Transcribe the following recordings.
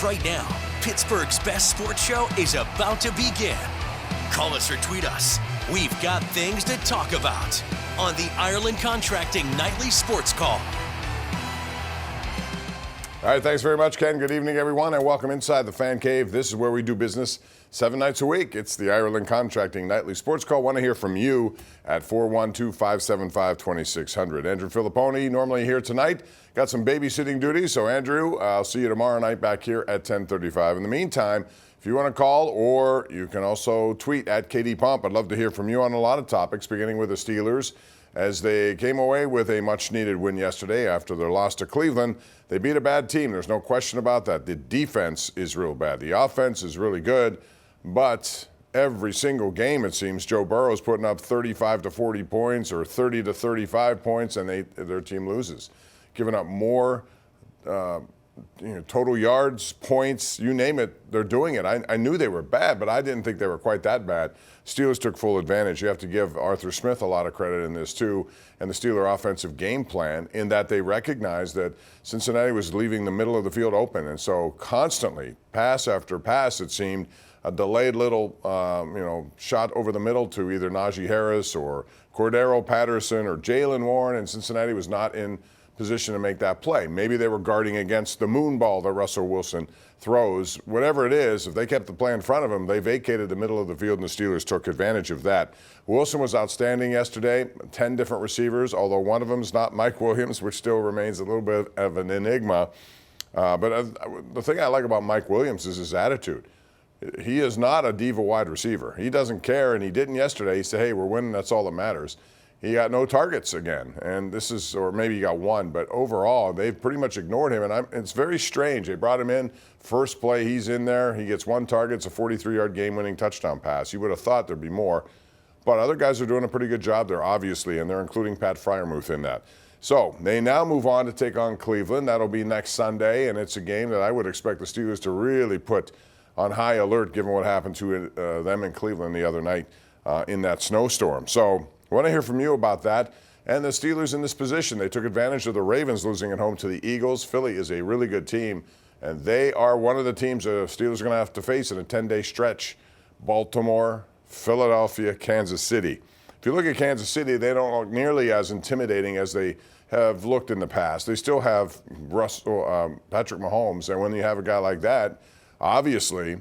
Right now, Pittsburgh's best sports show is about to begin. Call us or tweet us. We've got things to talk about on the Ireland Contracting Nightly Sports Call. All right, thanks very much, Ken. Good evening, everyone, and welcome inside the Fan Cave. This is where we do business 7 nights a week. It's the Ireland Contracting Nightly Sports Call. Want to hear from you at 412-575-2600. Andrew Filipponi, normally here tonight. Got some babysitting duties, so Andrew, I'll see you tomorrow night back here at 10:35. In the meantime, if you want to call, or you can also tweet at KD Pomp. I'd love to hear from you on a lot of topics, beginning with the Steelers, as they came away with a much-needed win yesterday after their loss to Cleveland. They beat a bad team. There's no question about that. The defense is real bad. The offense is really good, but every single game, it seems, Joe Burrow's putting up 35 to 40 points or 30 to 35 points, and their team loses, giving up more total yards, points, you name it, they're doing it. I knew they were bad, but I didn't think they were quite that bad. Steelers took full advantage. You have to give Arthur Smith a lot of credit in this, too, and the Steeler offensive game plan, in that they recognized that Cincinnati was leaving the middle of the field open. And so constantly, pass after pass, it seemed, a delayed little shot over the middle to either Najee Harris or Cordero Patterson or Jaylen Warren, and Cincinnati was not in position to make that play. Maybe they were guarding against the moon ball that Russell Wilson throws. Whatever it is, if they kept the play in front of them, they vacated the middle of the field, and the Steelers took advantage of that. Wilson was outstanding yesterday, 10 different receivers, although one of them is not Mike Williams, which still remains a little bit of an enigma. But the thing I like about Mike Williams is his attitude. He is not a diva wide receiver. He doesn't care, and he didn't yesterday. He said, hey, we're winning, that's all that matters. He got no targets again, and or maybe he got one, but overall, they've pretty much ignored him, and it's very strange. They brought him in, first play, he's in there, he gets one target, it's a 43-yard game-winning touchdown pass. You would have thought there'd be more, but other guys are doing a pretty good job there, obviously, and they're including Pat Freiermuth in that. So they now move on to take on Cleveland. That'll be next Sunday, and it's a game that I would expect the Steelers to really put on high alert, given what happened to them in Cleveland the other night in that snowstorm. So I want to hear from you about that. And the Steelers in this position, they took advantage of the Ravens losing at home to the Eagles. Philly is a really good team, and they are one of the teams the Steelers are going to have to face in a 10-day stretch. Baltimore, Philadelphia, Kansas City. If you look at Kansas City, they don't look nearly as intimidating as they have looked in the past. They still have Patrick Mahomes, and when you have a guy like that, obviously,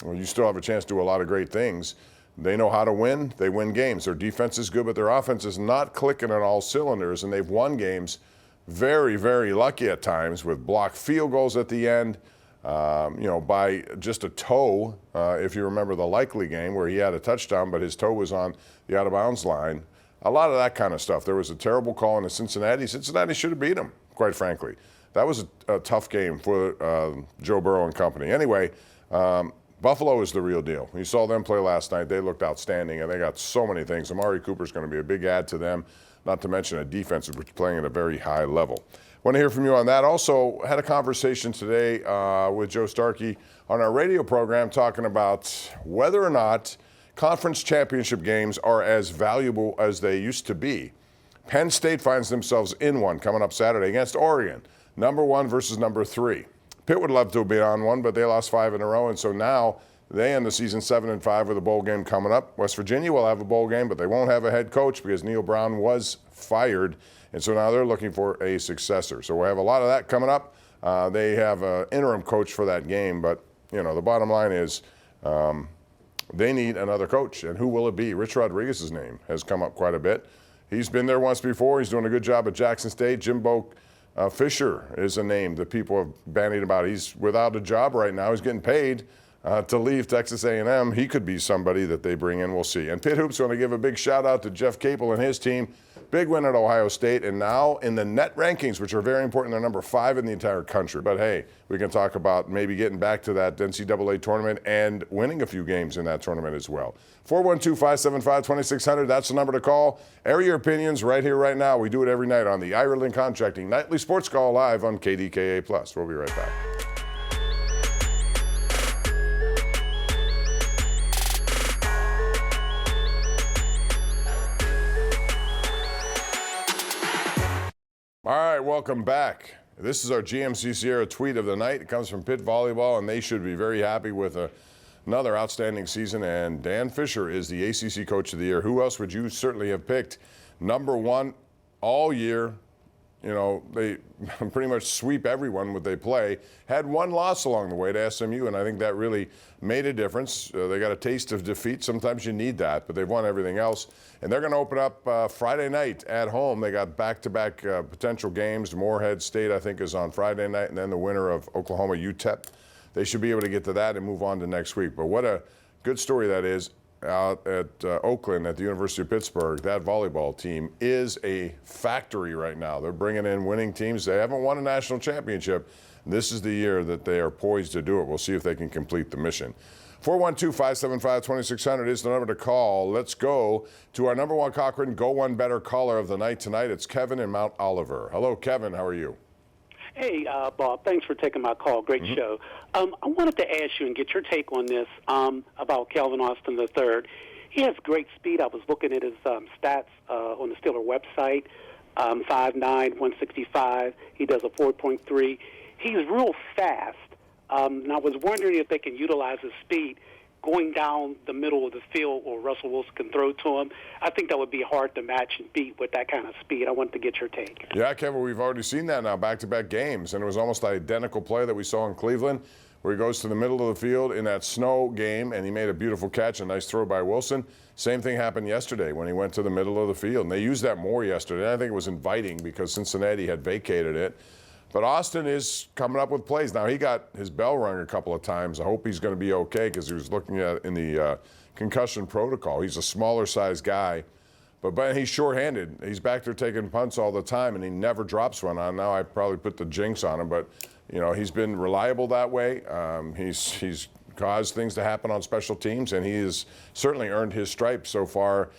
you still have a chance to do a lot of great things. They know how to win. They win games. Their defense is good, but their offense is not clicking on all cylinders, and they've won games very, very lucky at times with blocked field goals at the end, by just a toe, if you remember the Likely game where he had a touchdown, but his toe was on the out-of-bounds line. A lot of that kind of stuff. There was a terrible call in Cincinnati. Cincinnati should have beat them, quite frankly. That was a tough game for Joe Burrow and company. Anyway, Buffalo is the real deal. You saw them play last night. They looked outstanding, and they got so many things. Amari Cooper's going to be a big add to them, not to mention a defense which is playing at a very high level. Want to hear from you on that. Also, had a conversation today with Joe Starkey on our radio program talking about whether or not conference championship games are as valuable as they used to be. Penn State finds themselves in one coming up Saturday against Oregon, number 1 versus number 3. Pitt would love to be on one, but they lost 5 in a row, and so now they end the season 7-5 with a bowl game coming up. West Virginia will have a bowl game, but they won't have a head coach because Neil Brown was fired, and so now they're looking for a successor. So we'll have a lot of that coming up. They have an interim coach for that game, but the bottom line is they need another coach, and who will it be? Rich Rodriguez's name has come up quite a bit. He's been there once before. He's doing a good job at Jackson State. Jimbo Fisher is a name that people have bandied about. He's without a job right now. He's getting paid to leave Texas A&M. He could be somebody that they bring in. We'll see. And Pitt Hoops want to give a big shout out to Jeff Capel and his team. Big win at Ohio State, and now in the net rankings, which are very important, they're number 5 in the entire country. But hey, we can talk about maybe getting back to that NCAA tournament and winning a few games in that tournament as well. 412-575-2600, that's the number to call. Air your opinions right here, right now. We do it every night on the Ireland Contracting Nightly Sports Call live on KDKA+. We'll be right back. All right, welcome back. This is our GMC Sierra tweet of the night. It comes from Pitt Volleyball, and they should be very happy with another outstanding season. And Dan Fisher is the ACC Coach of the Year. Who else would you certainly have picked? Number one all year. You know, they pretty much sweep everyone what they play. Had one loss along the way to SMU, and I think that really made a difference. They got a taste of defeat. Sometimes you need that, but they've won everything else. And they're going to open up Friday night at home. They got back-to-back potential games. Morehead State, I think, is on Friday night, and then the winner of Oklahoma UTEP. They should be able to get to that and move on to next week. But what a good story that is. Out at Oakland at the University of Pittsburgh, that volleyball team is a factory right now. They're bringing in winning teams. They haven't won a national championship. This is the year that they are poised to do it. We'll see if they can complete the mission. 412-575-2600 is the number to call. Let's go to our number one Cochrane Go One Better caller of the night tonight. It's Kevin in Mount Oliver. Hello, Kevin. How are you? Hey, Bob, thanks for taking my call. Great show. I wanted to ask you and get your take on this about Calvin Austin III. He has great speed. I was looking at his stats on the Steeler website, 5'9", 165. He does a 4.3. He's real fast, and I was wondering if they can utilize his speed going down the middle of the field where Russell Wilson can throw to him. I think that would be hard to match and beat with that kind of speed. I wanted to get your take. Yeah, Kevin, we've already seen that now, back-to-back games, and it was almost the identical play that we saw in Cleveland, where he goes to the middle of the field in that snow game, and he made a beautiful catch, a nice throw by Wilson. Same thing happened yesterday when he went to the middle of the field, and they used that more yesterday. I think it was inviting because Cincinnati had vacated it. But Austin is coming up with plays. Now, he got his bell rung a couple of times. I hope he's going to be okay because he was looking at in the concussion protocol. He's a smaller-sized guy, but he's short-handed. He's back there taking punts all the time, and he never drops one on. Now I probably put the jinx on him, but, you know, he's been reliable that way. He's caused things to happen on special teams, and he has certainly earned his stripes so far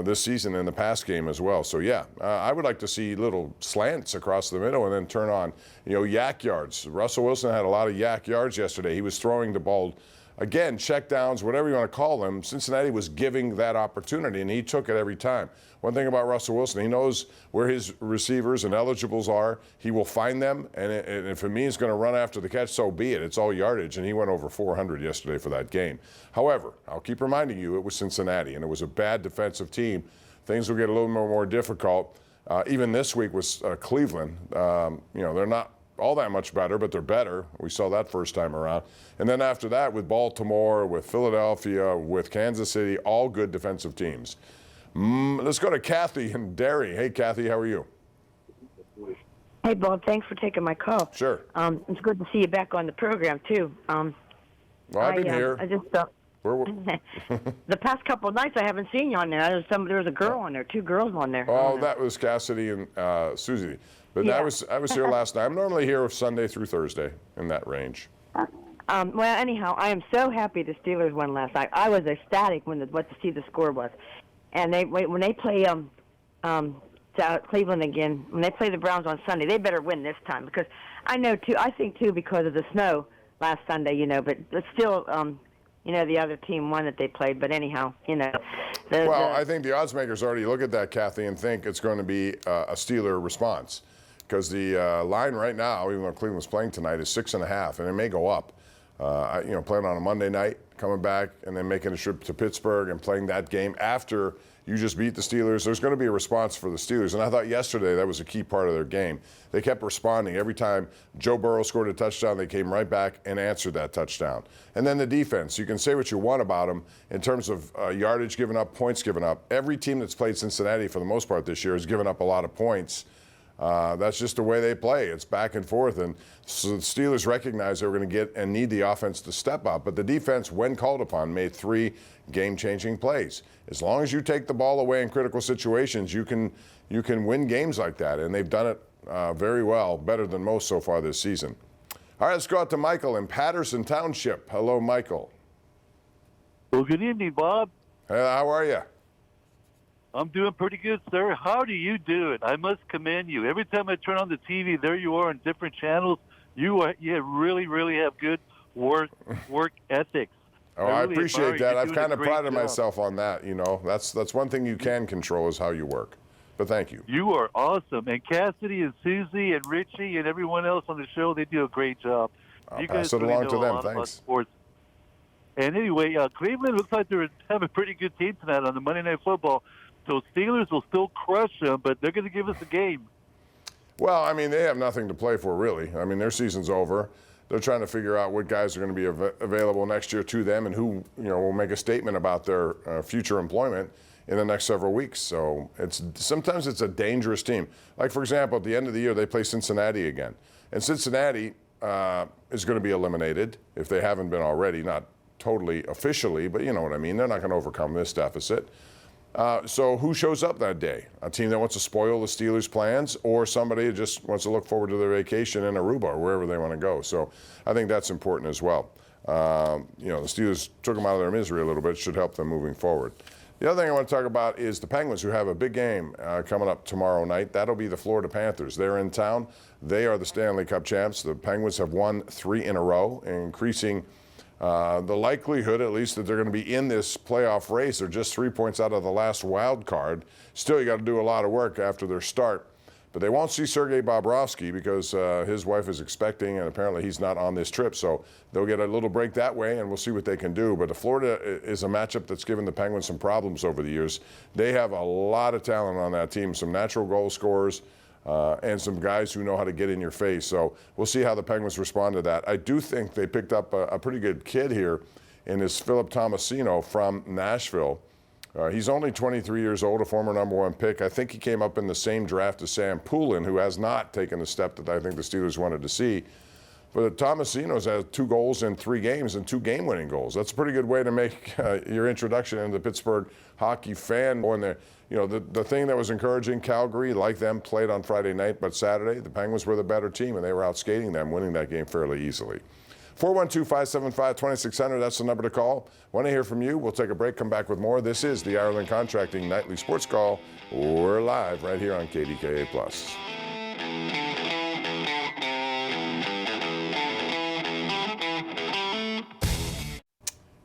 this season in the pass game as well. So, yeah, I would like to see little slants across the middle and then turn on, you know, yak yards. Russell Wilson had a lot of yak yards yesterday. He was throwing the ball, again, check downs, whatever you want to call them. Cincinnati was giving that opportunity, and he took it every time. One thing about Russell Wilson, he knows where his receivers and eligibles are. He will find them, and if it means going to run after the catch, so be it. It's all yardage, and he went over 400 yesterday for that game. However, I'll keep reminding you, it was Cincinnati, and it was a bad defensive team. Things will get a little more difficult. Even this week was Cleveland. You know, they're not all that much better, but they're better. We saw that first time around. And then after that, with Baltimore, with Philadelphia, with Kansas City, all good defensive teams. Let's go to Kathy in Derry. Hey, Kathy, how are you? Hey, Bob, thanks for taking my call. Sure. It's good to see you back on the program, too. Well, I've been here. I just the past couple of nights I haven't seen you on there. There was a girl on there, two girls on there. Oh, that was Cassidy and Susie. But yeah. I was here last night. I'm normally here Sunday through Thursday in that range. Well, anyhow, I am so happy the Steelers won last night. I was ecstatic to see the score was. And when they play Cleveland again, when they play the Browns on Sunday, they better win this time because I think too because of the snow last Sunday, you know, but still, you know, the other team won that they played. But anyhow, you know. I think the odds makers already look at that, Kathy, and think it's going to be a Steeler response because the line right now, even though Cleveland's playing tonight, is 6.5, and it may go up. You know, playing on a Monday night, coming back, and then making a trip to Pittsburgh and playing that game after you just beat the Steelers. There's going to be a response for the Steelers, and I thought yesterday that was a key part of their game. They kept responding. Every time Joe Burrow scored a touchdown, they came right back and answered that touchdown. And then the defense. You can say what you want about them in terms of yardage given up, points given up. Every team that's played Cincinnati for the most part this year has given up a lot of points. That's just the way they play. It's back and forth. And so the Steelers recognize they were going to get and need the offense to step up. But the defense, when called upon, made 3 game-changing plays. As long as you take the ball away in critical situations, you can win games like that. And they've done it very well, better than most so far this season. All right, let's go out to Michael in Patterson Township. Hello, Michael. Well, good evening, Bob. Hey, how are you? I'm doing pretty good, sir. How do you do it? I must commend you. Every time I turn on the TV, there you are on different channels. You really, really have good work ethics. Oh, I appreciate that. I've kind of prided myself on that. You know, that's one thing you can control is how you work. but thank you. You are awesome. And Cassidy and Susie and Richie and everyone else on the show, they do a great job. I'll you pass guys it really along know to a them. lot about Thanks. sports. And anyway, Cleveland looks like they have a pretty good team tonight on the Monday Night Football. So Steelers will still crush them, but they're going to give us a game. Well, I mean, they have nothing to play for, really. I mean, their season's over. They're trying to figure out what guys are going to be available next year to them and who, will make a statement about their future employment in the next several weeks. So sometimes it's a dangerous team. Like, for example, at the end of the year, they play Cincinnati again. And Cincinnati is going to be eliminated if they haven't been already, not totally officially, but you know what I mean. They're not going to overcome this deficit. So who shows up that day? A team that wants to spoil the Steelers' plans, or somebody who just wants to look forward to their vacation in Aruba or wherever they want to go? So I think that's important as well. The Steelers took them out of their misery a little bit, should help them moving forward. The other thing I want to talk about is the Penguins, who have a big game coming up tomorrow night. That'll be the Florida Panthers. They're in town. They are the Stanley Cup champs. The Penguins have won 3 in a row, increasing the likelihood, at least, that they're going to be in this playoff race. They're just 3 points out of the last wild card. Still, you got to do a lot of work after their start. But they won't see Sergei Bobrovsky because his wife is expecting, and apparently he's not on this trip. So they'll get a little break that way, and we'll see what they can do. But Florida is a matchup that's given the Penguins some problems over the years. They have a lot of talent on that team, some natural goal scorers, and some guys who know how to get in your face. So we'll see how the Penguins respond to that. I do think they picked up a pretty good kid here in this Philip Tomasino from Nashville. He's only 23 years old, a former #1 pick. I think he came up in the same draft as Sam Poulin, who has not taken the step that I think the Steelers wanted to see. But Tomasino's had 2 goals in 3 games and 2 game-winning goals. That's a pretty good way to make your introduction into the Pittsburgh hockey fan. The thing that was encouraging, Calgary, like them, played on Friday night, but Saturday, the Penguins were the better team, and they were outskating them, winning that game fairly easily. 412-575-2600, that's the number to call. Want to hear from you? We'll take a break, come back with more. This is the Ireland Contracting Nightly Sports Call. We're live right here on KDKA+.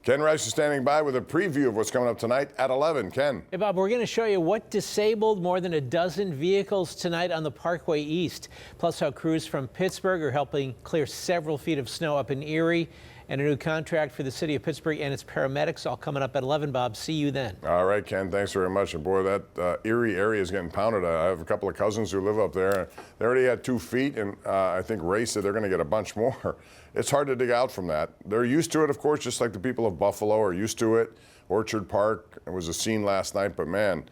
Ken Rice is standing by with a preview of what's coming up tonight at 11. Ken. Hey, Bob, we're going to show you what disabled more than a dozen vehicles tonight on the Parkway East, plus how crews from Pittsburgh are helping clear several feet of snow up in Erie, and a new contract for the city of Pittsburgh and its paramedics, all coming up at 11, Bob. See you then. All right, Ken, thanks very much. And boy, that Erie area is getting pounded. I have a couple of cousins who live up there. They already had 2 feet, and I think Ray said they're going to get a bunch more. It's hard to dig out from that. They're used to it, of course, just like the people of Buffalo are used to it. Orchard Park, it was a scene last night, but man,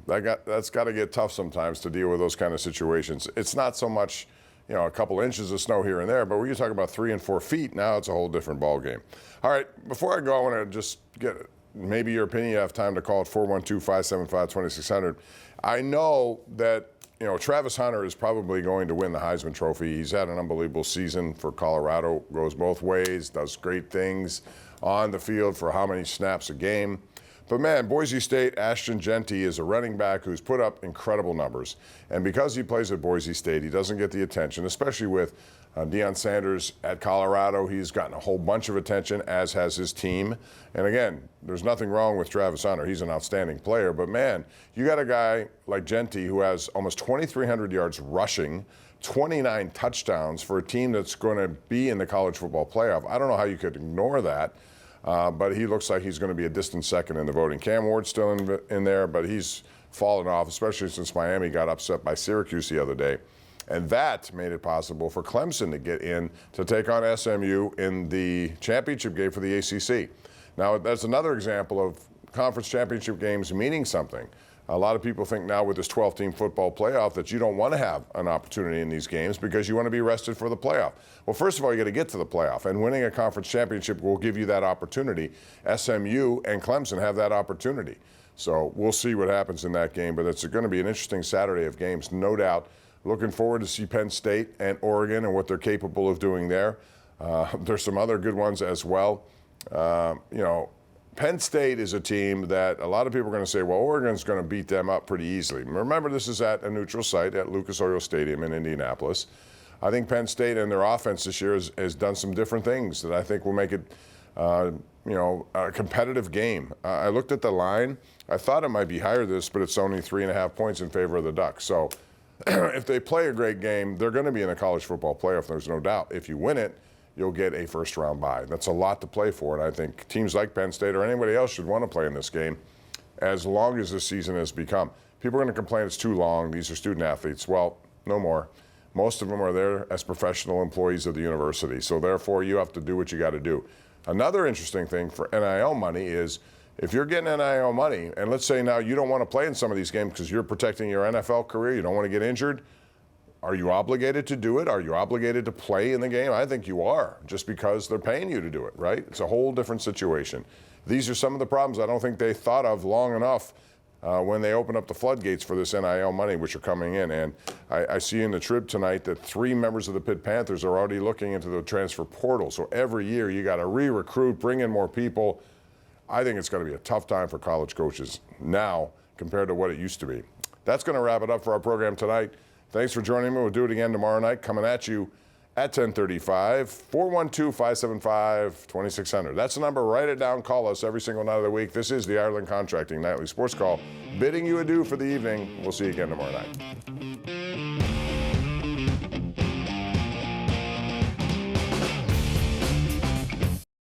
that's got to get tough sometimes to deal with those kind of situations. It's not so much, a couple inches of snow here and there, but when you talk about 3 and 4 feet, now it's a whole different ball game. All right, before I go, I want to just get maybe your opinion. You have time to call at 412-575-2600. I know that Travis Hunter is probably going to win the Heisman Trophy. He's had an unbelievable season for Colorado, goes both ways, does great things on the field for how many snaps a game. But man, Boise State, Ashton Jeanty is a running back who's put up incredible numbers. And because he plays at Boise State, he doesn't get the attention, especially with Deion Sanders at Colorado. He's gotten a whole bunch of attention, as has his team. And again, there's nothing wrong with Travis Hunter. He's an outstanding player. But man, you got a guy like Jeanty who has almost 2,300 yards rushing, 29 touchdowns for a team that's going to be in the college football playoff. I don't know how you could ignore that. But he looks like he's going to be a distant second in the voting. Cam Ward's still in there, but he's fallen off, especially since Miami got upset by Syracuse the other day. And that made it possible for Clemson to get in to take on SMU in the championship game for the ACC. Now, that's another example of conference championship games meaning something. A lot of people think now with this 12-team football playoff that you don't want to have an opportunity in these games because you want to be rested for the playoff. Well, first of all, you got to get to the playoff, and winning a conference championship will give you that opportunity. SMU and Clemson have that opportunity. So we'll see what happens in that game, but it's going to be an interesting Saturday of games, no doubt. Looking forward to see Penn State and Oregon and what they're capable of doing there. There's some other good ones as well. Penn State is a team that a lot of people are going to say, well, Oregon's going to beat them up pretty easily. Remember, this is at a neutral site at Lucas Oil Stadium in Indianapolis. I think Penn State and their offense this year has done some different things that I think will make it a competitive game. I looked at the line. I thought it might be higher this, but it's only 3.5 points in favor of the Ducks. So if they play a great game, they're going to be in the college football playoff, there's no doubt. If you win it, you'll get a first-round bye. That's a lot to play for, and I think teams like Penn State or anybody else should want to play in this game as long as this season has become. People are going to complain it's too long. These are student athletes. Well, no more. Most of them are there as professional employees of the university, so therefore you have to do what you got to do. Another interesting thing for NIL money is if you're getting NIL money, and let's say now you don't want to play in some of these games because you're protecting your NFL career, you don't want to get injured, are you obligated to do it? Are you obligated to play in the game? I think you are, just because they're paying you to do it, right? It's a whole different situation. These are some of the problems I don't think they thought of long enough when they open up the floodgates for this NIL money, which are coming in. And I see in the Trib tonight that 3 members of the Pitt Panthers are already looking into the transfer portal. So every year you got to re-recruit, bring in more people. I think it's going to be a tough time for college coaches now compared to what it used to be. That's going to wrap it up for our program tonight. Thanks for joining me. We'll do it again tomorrow night, coming at you at 10:35, 412-575-2600. That's the number. Write it down. Call us every single night of the week. This is the Ireland Contracting Nightly Sports Call. Bidding you adieu for the evening. We'll see you again tomorrow night.